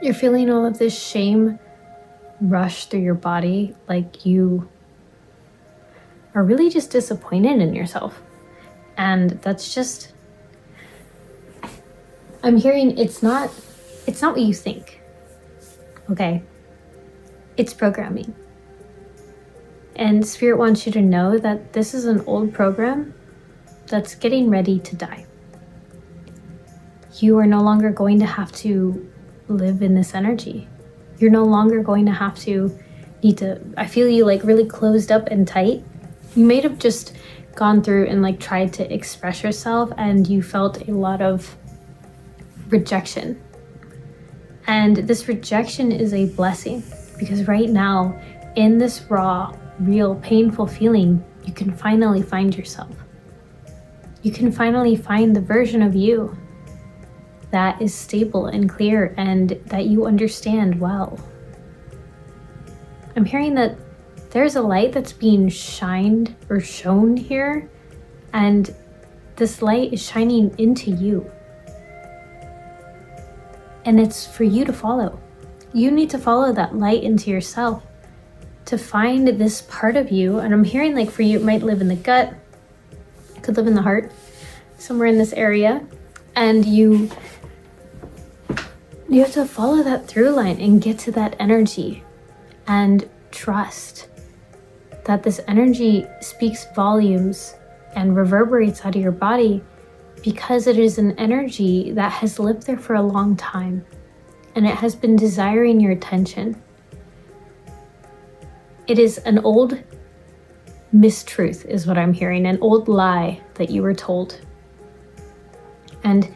You're feeling all of this shame rush through your body, like you are really just disappointed in yourself. And that's just, I'm hearing it's not what you think. Okay? It's programming. And Spirit wants you to know that this is an old program that's getting ready to die. You are no longer going to have to live in this energy. You're no longer going to have to I feel you like really closed up and tight. You may have just gone through and like tried to express yourself and you felt a lot of rejection. And this rejection is a blessing because right now in this raw, real, painful feeling, you can finally find yourself. You can finally find the version of you that is stable and clear and that you understand well. I'm hearing that there's a light that's being shined or shown here, and this light is shining into you. And it's for you to follow. You need to follow that light into yourself to find this part of you. And I'm hearing like for you, it might live in the gut, it could live in the heart, somewhere in this area. And you have to follow that through line and get to that energy and trust that this energy speaks volumes and reverberates out of your body because it is an energy that has lived there for a long time and it has been desiring your attention. It is an old mistruth is what I'm hearing, an old lie that you were told. And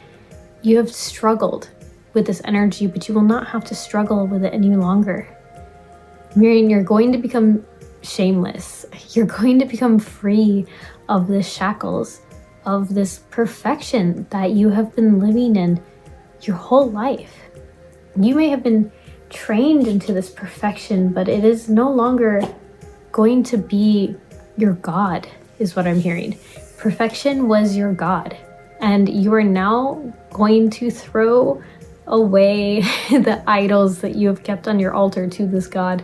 you have struggled with this energy, but you will not have to struggle with it any longer. Miriam, you're going to become shameless. You're going to become free of the shackles of this perfection that you have been living in your whole life. You may have been trained into this perfection, but it is no longer going to be your God, is what I'm hearing. Perfection was your God, and you are now going to throw away the idols that you have kept on your altar to this God,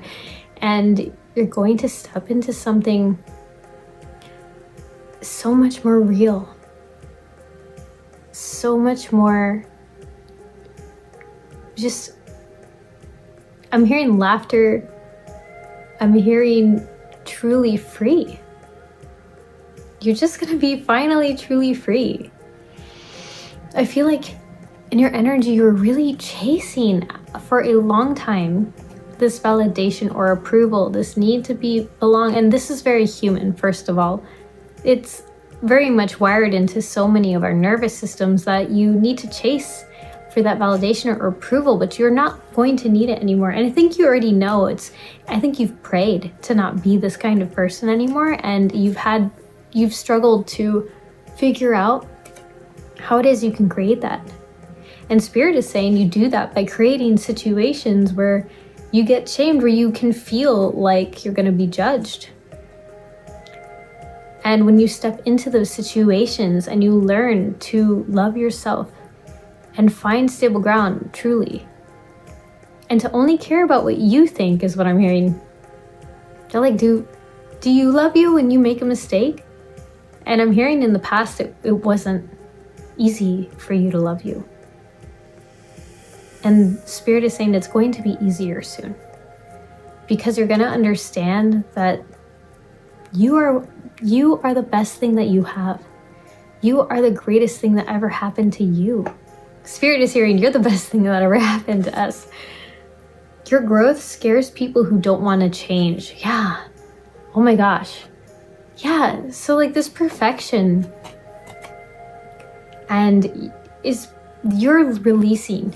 and you're going to step into something so much more real, so much more just, I'm hearing laughter, I'm hearing truly free. You're just gonna be finally truly free. I feel like in your energy, you're really chasing for a long time this validation or approval, this need to belong. And this is very human, first of all. It's very much wired into so many of our nervous systems that you need to chase for that validation or approval, but you're not going to need it anymore. And I think you already know I think you've prayed to not be this kind of person anymore. And you've struggled to figure out how it is you can create that. And Spirit is saying you do that by creating situations where you get shamed, where you can feel like you're going to be judged. And when you step into those situations and you learn to love yourself and find stable ground truly, and to only care about what you think is what I'm hearing. They're like, do you love you when you make a mistake? And I'm hearing in the past it wasn't easy for you to love you. And Spirit is saying it's going to be easier soon, because you're going to understand that you are the best thing that you have. You are the greatest thing that ever happened to you. Spirit is hearing you're the best thing that ever happened to us. Your growth scares people who don't want to change. Yeah. Oh my gosh. Yeah. So like this perfection, and you're releasing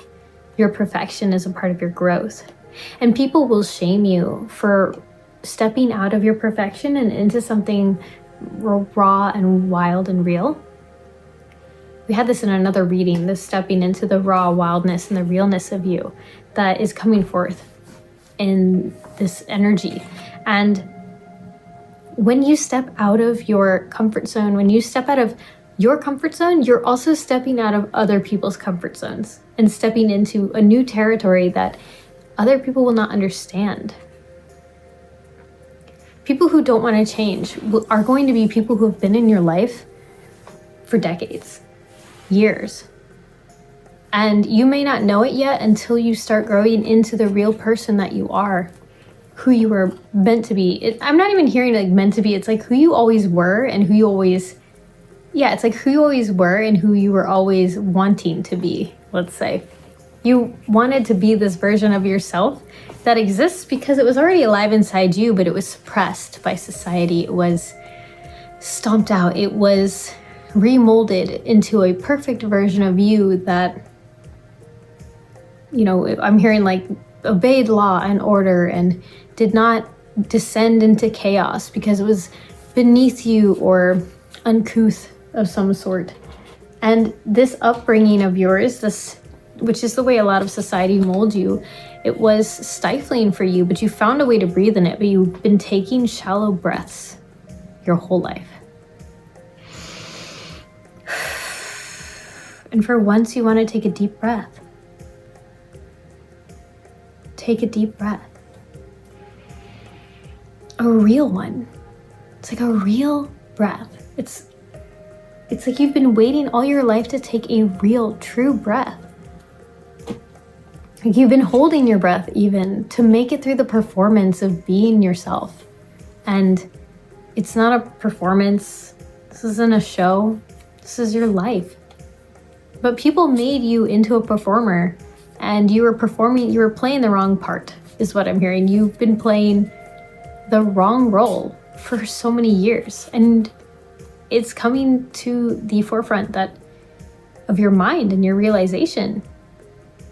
your perfection as a part of your growth. And people will shame you for stepping out of your perfection and into something raw and wild and real. We had this in another reading, this stepping into the raw wildness and the realness of you that is coming forth in this energy. And when you step out of your comfort zone, when you step out of your comfort zone, you're also stepping out of other people's comfort zones and stepping into a new territory that other people will not understand. People who don't want to change are going to be people who have been in your life for decades, years. And you may not know it yet until you start growing into the real person that you are, who you were meant to be. I'm not even hearing like meant to be. It's like who you always were and who you always, it's like who you always were and who you were always wanting to be, let's say. You wanted to be this version of yourself that exists because it was already alive inside you, but it was suppressed by society. It was stomped out. It was remolded into a perfect version of you that, I'm hearing like obeyed law and order and did not descend into chaos because it was beneath you or uncouth of some sort. And this upbringing of yours, which is the way a lot of society molds you, it was stifling for you, but you found a way to breathe in it, but you've been taking shallow breaths your whole life. And for once, you want to take a deep breath. Take a deep breath. A real one. It's like a real breath. It's like you've been waiting all your life to take a real, true breath. Like you've been holding your breath even to make it through the performance of being yourself. And it's not a performance. This isn't a show. This is your life. But people made you into a performer and you were playing the wrong part, is what I'm hearing. You've been playing the wrong role for so many years. And it's coming to the forefront of your mind and your realization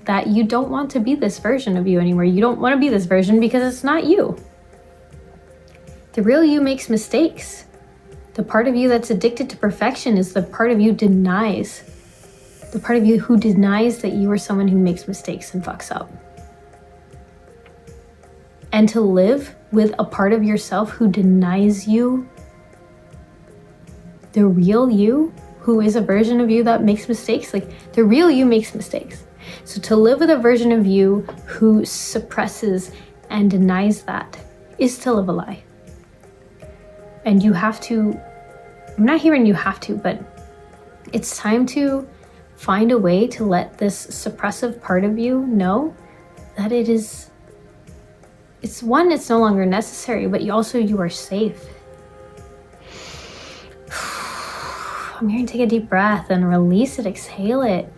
that you don't want to be this version of you anymore. You don't want to be this version because it's not you. The real you makes mistakes. The part of you that's addicted to perfection is the part of you denies. The part of you who denies that you are someone who makes mistakes and fucks up. And to live with a part of yourself who denies you, the real you, who is a version of you that makes mistakes, like the real you makes mistakes. So to live with a version of you who suppresses and denies that is to live a lie. And you have to, I'm not hearing you have to, but it's time to find a way to let this suppressive part of you know that it's no longer necessary, but you are safe. I'm here to take a deep breath and release it, exhale it.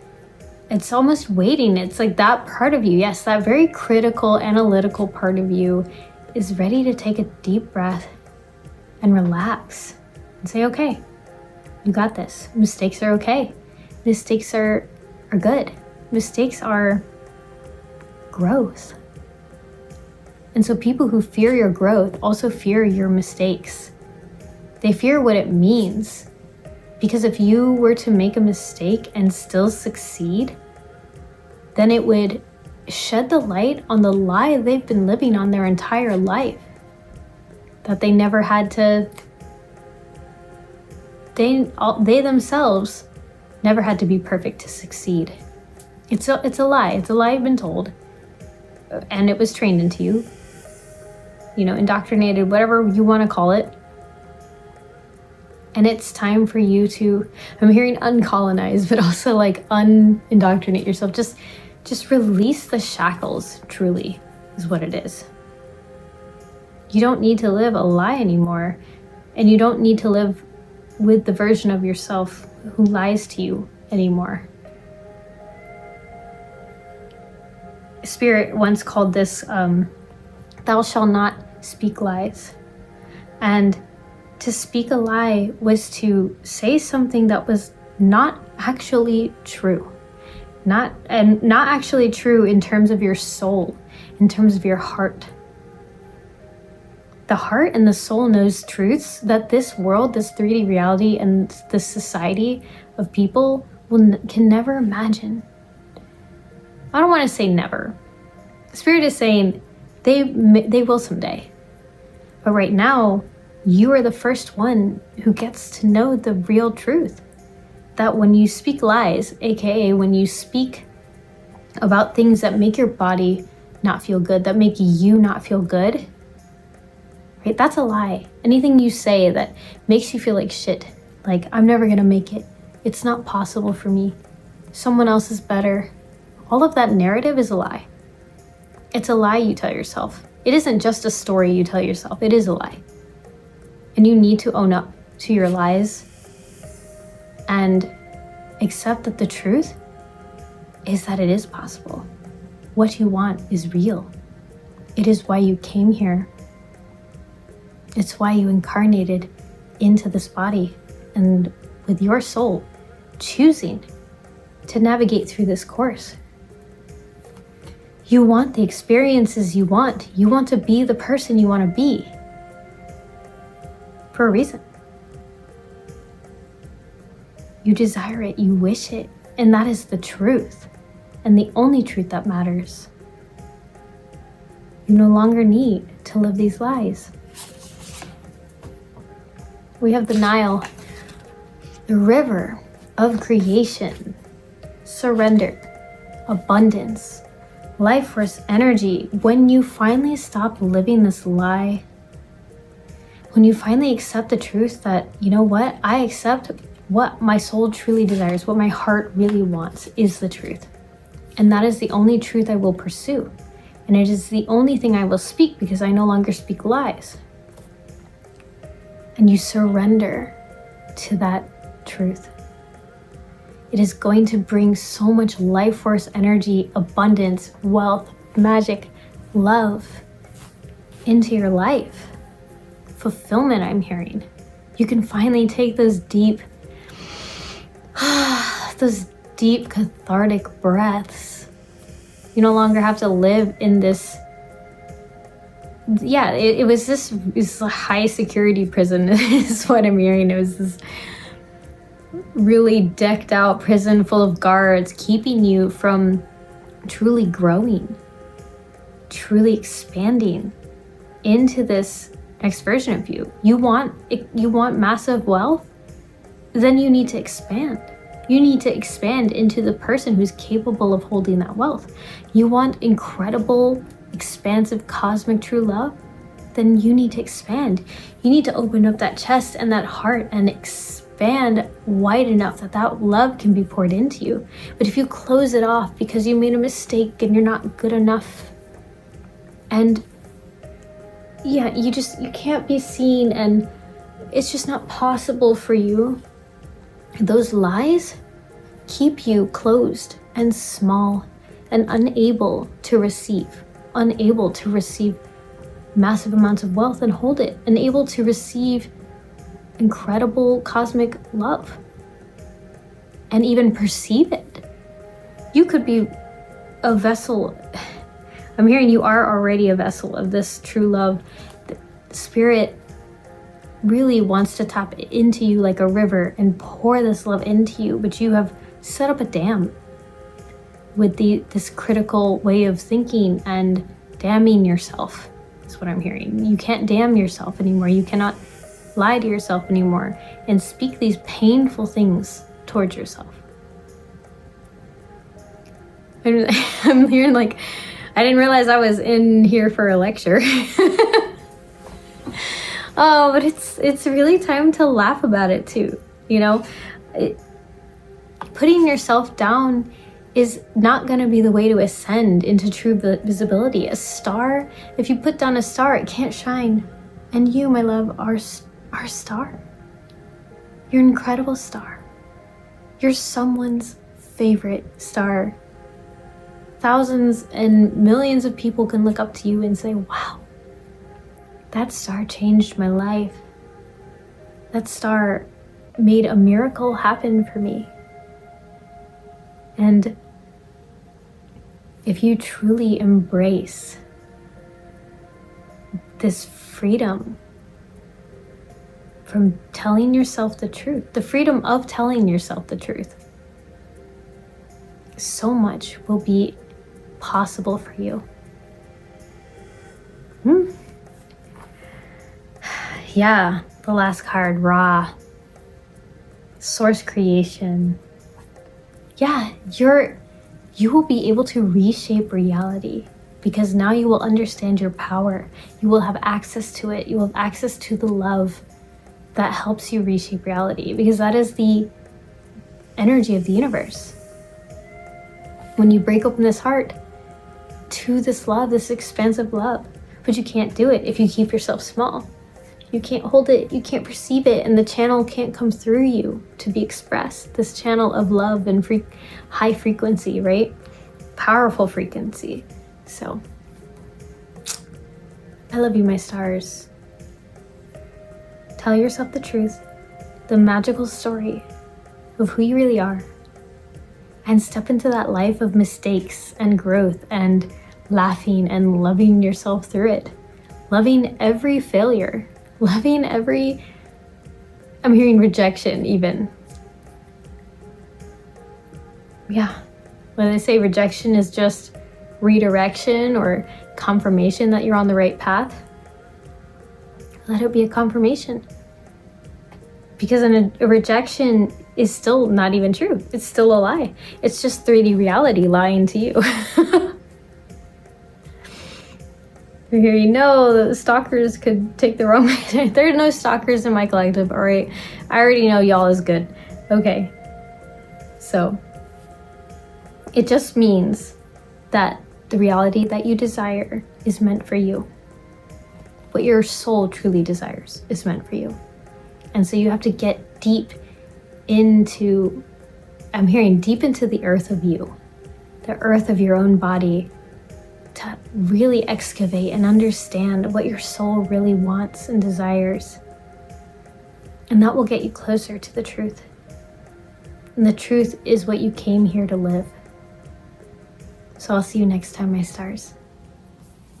It's almost waiting. It's like that part of you, yes, that very critical, analytical part of you is ready to take a deep breath and relax and say, okay, you got this. Mistakes are okay. Mistakes are good. Mistakes are growth. And so people who fear your growth also fear your mistakes. They fear what it means. Because if you were to make a mistake and still succeed, then it would shed the light on the lie they've been living on their entire life. That they never had to, they themselves never had to be perfect to succeed. It's a lie. It's a lie you've been told. And it was trained into you. Indoctrinated, whatever you want to call it. And it's time for you to, I'm hearing uncolonize, but also like unindoctrinate yourself. Just release the shackles, truly, is what it is. You don't need to live a lie anymore. And you don't need to live with the version of yourself who lies to you anymore. Spirit once called this, thou shalt not speak lies. And to speak a lie was to say something that was not actually true. Not actually true in terms of your soul, in terms of your heart. The heart and the soul knows truths that this world, this 3D reality, and this society of people can never imagine. I don't want to say never. Spirit is saying they will someday. But right now, you are the first one who gets to know the real truth. that when you speak lies, aka when you speak about things that make your body not feel good, that make you not feel good, right? That's a lie. Anything you say that makes you feel like shit, like I'm never gonna make it, it's not possible for me, someone else is better, all of that narrative is a lie. It's a lie you tell yourself. It isn't just a story you tell yourself, it is a lie. And you need to own up to your lies and accept that the truth is that it is possible. What you want is real. It is why you came here. It's why you incarnated into this body, and with your soul choosing to navigate through this course. You want the experiences you want. You want to be the person you want to be for a reason. You desire it, you wish it, and that is the truth, and the only truth that matters. You no longer need to live these lies. We have the Nile, the river of creation, surrender, abundance, life force energy. When you finally stop living this lie, when you finally accept the truth that, you know what, I accept what my soul truly desires, what my heart really wants is the truth. And that is the only truth I will pursue. And it is the only thing I will speak, because I no longer speak lies. And you surrender to that truth. It is going to bring so much life force energy, abundance, wealth, magic, love into your life. Fulfillment, I'm hearing. You can finally take those deep cathartic breaths. You no longer have to live in this, it was this high security prison is what I'm hearing. It was this really decked out prison full of guards keeping you from truly growing, truly expanding into this next version of you. You want massive wealth? Then you need to expand. You need to expand into the person who's capable of holding that wealth. You want incredible, expansive, cosmic true love? Then you need to expand. You need to open up that chest and that heart and expand wide enough that that love can be poured into you. But if you close it off because you made a mistake and you're not good enough, and you can't be seen, and it's just not possible for you, those lies keep you closed and small and unable to receive massive amounts of wealth and hold it, unable to receive incredible cosmic love and even perceive it. You could be a vessel. I'm hearing you are already a vessel of this true love. The Spirit really wants to tap into you like a river and pour this love into you, but you have set up a dam with this critical way of thinking and damning yourself. That's what I'm hearing. You can't damn yourself anymore. You cannot lie to yourself anymore and speak these painful things towards yourself. I'm hearing like, I didn't realize I was in here for a lecture. Oh, but it's really time to laugh about it too. Putting yourself down is not going to be the way to ascend into true visibility. A star, if you put down a star, it can't shine. And you, my love, are a star. You're an incredible star. You're someone's favorite star. Thousands and millions of people can look up to you and say, wow, that star changed my life. That star made a miracle happen for me. And if you truly embrace this freedom from telling yourself the truth, the freedom of telling yourself the truth, so much will be possible for you. Yeah, the last card, Ra. source creation. Yeah, you will be able to reshape reality, because now you will understand your power. You will have access to it. You will have access to the love that helps you reshape reality, because that is the energy of the universe. When you break open this heart to this love, this expansive love, but you can't do it if you keep yourself small. You can't hold it, you can't perceive it, and the channel can't come through you to be expressed. This channel of love and high frequency, right? Powerful frequency. So, I love you, my stars. Tell yourself the truth, the magical story of who you really are, and step into that life of mistakes and growth and laughing and loving yourself through it. Loving every failure. Loving every, I'm hearing rejection even. Yeah, when they say rejection is just redirection or confirmation that you're on the right path, let it be a confirmation. Because a rejection is still not even true. It's still a lie. It's just 3D reality lying to you. Here, you know, the stalkers could take the wrong way. There are no stalkers in my collective, all right? I already know y'all is good. Okay. So, it just means that the reality that you desire is meant for you. What your soul truly desires is meant for you. And so you have to get deep into, I'm hearing deep into the earth of you, the earth of your own body, to really excavate and understand what your soul really wants and desires. And that will get you closer to the truth. And the truth is what you came here to live. So I'll see you next time, my stars.